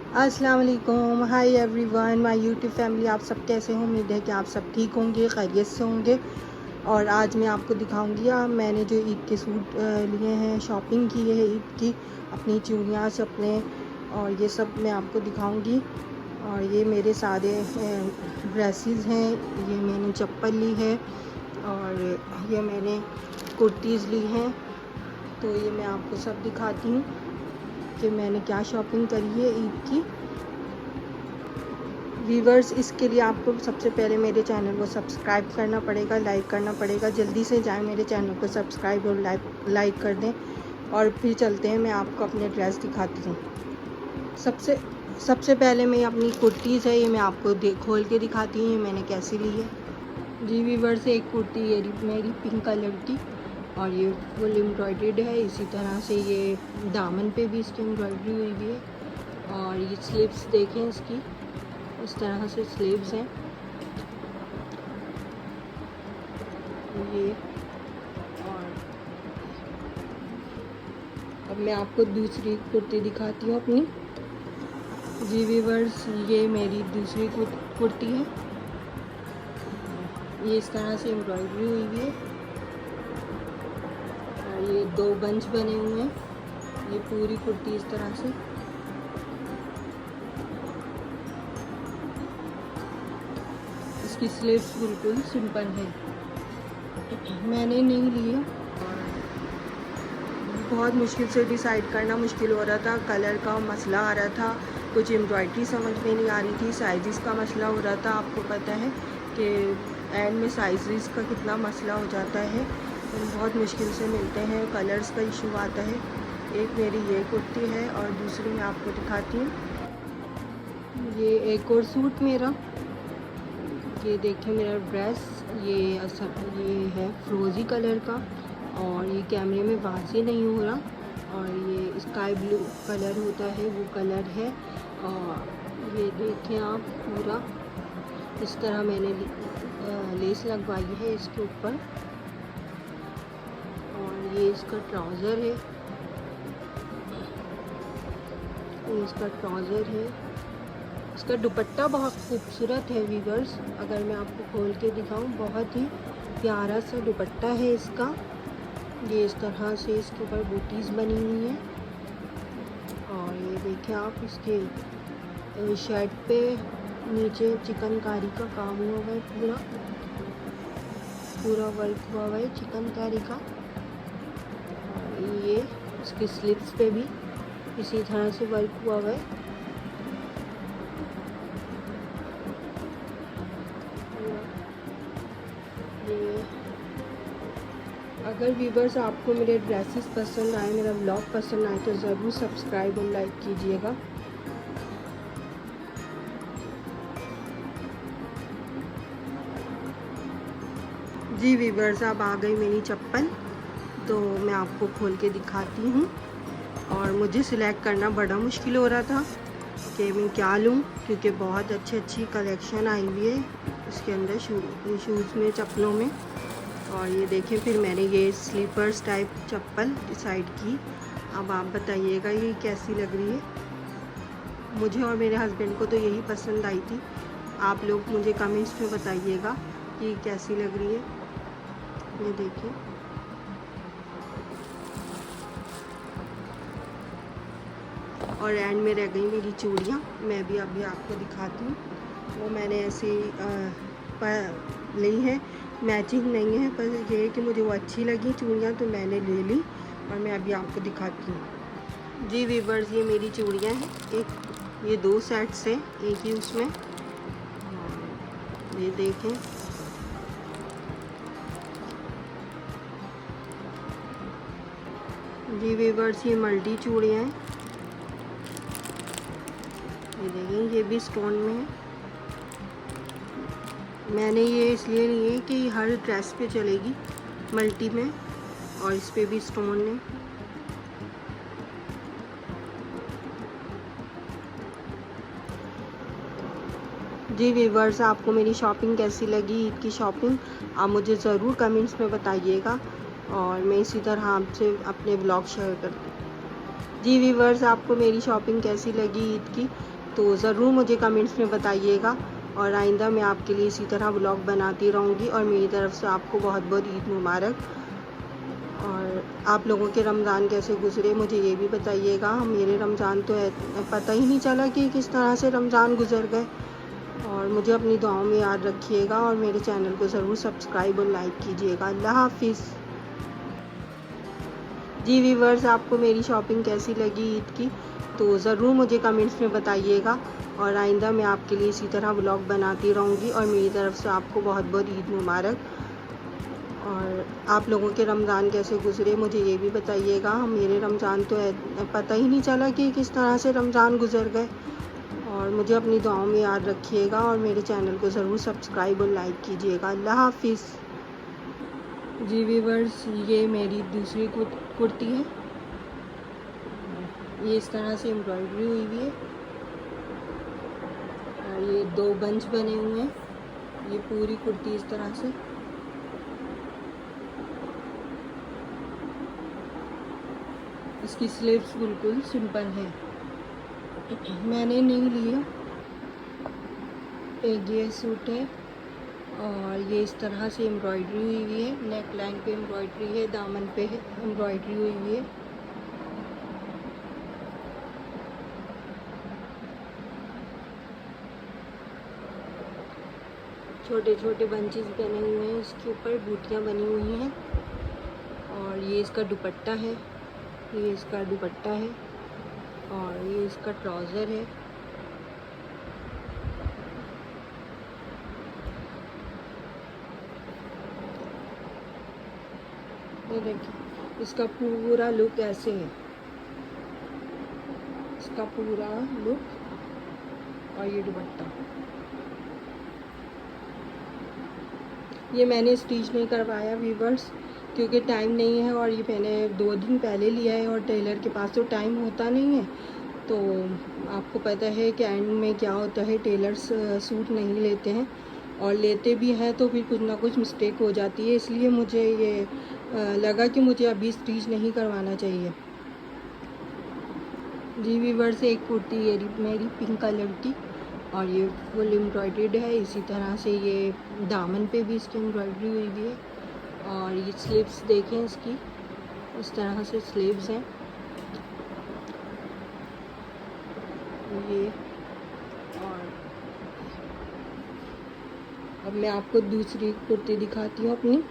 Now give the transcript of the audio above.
अस्सलाम वालेकुम, hi everyone, my YouTube family. आप सब कैसे हो? उम्मीद है कि आप सब ठीक होंगे, खैरियत से होंगे। और आज मैं आपको दिखाऊंगी मैंने जो ईद के सूट लिए हैं, शॉपिंग की है ईद की, अपनी चूड़ियाँ, चप्पलें और ये सब मैं आपको दिखाऊंगी। और ये मेरे सारे ड्रेसेस हैं, ये मैंने चप्पल ली है और ये मैंने कुर्तीज़ ली हैं। तो ये मैं आपको सब दिखाती हूँ कि मैंने क्या शॉपिंग करी है ईद की। व्यूवर्स, इसके लिए आपको सबसे पहले मेरे चैनल को सब्सक्राइब करना पड़ेगा, लाइक करना पड़ेगा। जल्दी से जाएं मेरे चैनल को सब्सक्राइब और लाइक कर दें। और फिर चलते हैं, मैं आपको अपने ड्रेस दिखाती हूँ। सबसे सबसे पहले मैं अपनी कुर्तीज़ है, ये मैं आपको खोल के दिखाती हूँ ये मैंने कैसी ली है। जी व्यूवर्स, एक कुर्ती ये मेरी पिंक कलर की और ये फुल एम्ब्रॉयडर्ड है। इसी तरह से ये दामन पे भी इसकी एम्ब्रॉयडरी हुई हुई है। और ये स्लीव्स देखें इसकी, इस तरह से स्लीव्स हैं ये। और अब मैं आपको दूसरी कुर्ती दिखाती हूँ अपनी। जी व्यूवर्स, ये मेरी दूसरी कुर्ती है। ये इस तरह से एम्ब्रॉयडरी हुई हुई है और ये 2 बंच बने हुए हैं। ये पूरी कुर्ती इस तरह से। इसकी स्लीव्स बिल्कुल सिंपल है, मैंने नहीं ली है। बहुत मुश्किल से डिसाइड करना मुश्किल हो रहा था, कलर का मसला आ रहा था, कुछ एम्ब्रॉयडरी समझ में नहीं आ रही थी, साइज़ का मसला हो रहा था। आपको पता है कि एंड में साइज़ का कितना मसला हो जाता है, तो बहुत मुश्किल से मिलते हैं, कलर्स का इशू आता है। एक मेरी ये कुर्ती है और दूसरी मैं आपको दिखाती हूँ। ये एक और सूट मेरा, ये देखिए मेरा ड्रेस, ये है फिरोज़ी कलर का और ये कैमरे में वाज़ेह नहीं हो रहा। और ये स्काई ब्लू कलर होता है, वो कलर है। और ये देखें आप, पूरा इस तरह मैंने लेस लगवाई है इसके ऊपर। और ये इसका ट्राउज़र है, ये इसका ट्राउज़र है। इसका दुपट्टा बहुत खूबसूरत है व्यूवर्स, अगर मैं आपको खोल के दिखाऊं, बहुत ही प्यारा सा दुपट्टा है इसका। ये इस तरह से इसके ऊपर बूटीज़ बनी हुई हैं। और ये देखें आप, इसके शर्ट पे नीचे चिकनकारी का काम हुआ हुआ है, पूरा वर्क हुआ हुआ है चिकनकारी का। और ये इसकी स्लीव्स पे भी इसी तरह से वर्क हुआ हुआ है। अगर व्यूवर्स आपको मेरे ड्रेसेस पसंद आए, मेरा ब्लॉग पसंद आए, तो ज़रूर सब्सक्राइब और लाइक कीजिएगा। जी व्यूवर्स, अब आ गई मेरी चप्पल, तो मैं आपको खोल के दिखाती हूँ। और मुझे सिलेक्ट करना बड़ा मुश्किल हो रहा था कि मैं क्या लूँ, क्योंकि बहुत अच्छी कलेक्शन आई हुई है इसके अंदर शूज़ में, चप्पलों में। और ये देखें, फिर मैंने ये स्लीपर्स टाइप चप्पल डिसाइड की। अब आप बताइएगा ये कैसी लग रही है। मुझे और मेरे हस्बैंड को तो यही पसंद आई थी। आप लोग मुझे कमेंट्स में बताइएगा कि कैसी लग रही है। ये देखिए, और एंड में रह गई मेरी चूड़ियाँ, मैं भी अभी आपको दिखाती हूँ। वो मैंने ऐसी ली है, मैचिंग नहीं है, पर ये है कि मुझे वो अच्छी लगी चूड़ियाँ, तो मैंने ले ली और मैं अभी आपको दिखाती हूँ। जी व्यूवर्स, ये मेरी चूड़ियाँ हैं, एक ये 2 सेट्स हैं एक ही उसमें। ये देखें, जी व्यूवर्स, ये मल्टी चूड़ियाँ हैं। ये देखें, ये भी स्टोन में है। मैंने ये इसलिए ली है कि हर ड्रेस पे चलेगी मल्टी में, और इस पे भी स्टोन है। जी व्यूवर्स, आपको मेरी शॉपिंग कैसी लगी, ईद की शॉपिंग, आप मुझे ज़रूर कमेंट्स में बताइएगा और मैं इसी तरह आपसे अपने ब्लॉग शेयर करती हूँ। जी व्यूवर्स, आपको मेरी शॉपिंग कैसी लगी ईद की, तो ज़रूर मुझे कमेंट्स में बताइएगा। और आइंदा मैं आपके लिए इसी तरह व्लॉग बनाती रहूँगी। और मेरी तरफ़ से आपको बहुत बहुत ईद मुबारक। और आप लोगों के रमज़ान कैसे गुज़रे मुझे ये भी बताइएगा। मेरे रमज़ान तो पता ही नहीं चला कि किस तरह से रमज़ान गुज़र गए। और मुझे अपनी दुआओं में याद रखिएगा और मेरे चैनल को ज़रूर सब्सक्राइब और लाइक कीजिएगा। अल्लाह हाफिज़। जी व्यूअर्स, आपको मेरी शॉपिंग कैसी लगी ईद की, तो ज़रूर मुझे कमेंट्स में बताइएगा। और आइंदा मैं आपके लिए इसी तरह व्लॉग बनाती रहूँगी। और मेरी तरफ़ से आपको बहुत बहुत ईद मुबारक। और आप लोगों के रमज़ान कैसे गुज़रे मुझे ये भी बताइएगा। मेरे रमज़ान तो पता ही नहीं चला कि किस तरह से रमज़ान गुज़र गए। और मुझे अपनी दुआओं में याद रखिएगा और मेरे चैनल को ज़रूर सब्सक्राइब और लाइक कीजिएगा। अल्लाह हाफिज़। जी व्यूअर्स, ये मेरी दूसरी कुर्ती है। ये इस तरह से एम्ब्रॉयडरी हुई हुई है और ये 2 बंच बने हुए हैं। ये पूरी कुर्ती इस तरह से। इसकी स्लीव्स बिल्कुल सिंपल है, मैंने नहीं लिया। एक ये सूट है और ये इस तरह से एम्ब्रॉयडरी हुई हुई है। नेक लाइन पे एम्ब्रॉयडरी है, दामन पे एम्ब्रॉयडरी हुई हुई है। छोटे छोटे बंचेस बने हुए हैं, इसके ऊपर बूटियाँ बनी हुई हैं। और ये इसका दुपट्टा है, ये इसका दुपट्टा है और ये इसका ट्राउज़र है। ये देखिए, इसका पूरा लुक ऐसे है, इसका पूरा लुक। और ये दुपट्टा, ये मैंने स्टिच नहीं करवाया व्यूअर्स, क्योंकि टाइम नहीं है। और ये मैंने 2 दिन पहले लिया है और टेलर के पास तो टाइम होता नहीं है। तो आपको पता है कि एंड में क्या होता है, टेलर्स सूट नहीं लेते हैं और लेते भी हैं तो फिर कुछ ना कुछ मिस्टेक हो जाती है। इसलिए मुझे ये लगा कि मुझे अभी स्टिच नहीं करवाना चाहिए। जी व्यूअर्स, एक कुर्ती ये मेरी पिंक कलर की और ये फुल एम्ब्रॉयडर्ड है। इसी तरह से ये दामन पे भी इसकी एम्ब्रॉयडरी हुई हुई है। और ये स्लीव्स देखें इसकी, इस तरह से स्लीव्स हैं ये। और अब मैं आपको दूसरी कुर्ती दिखाती हूँ अपनी।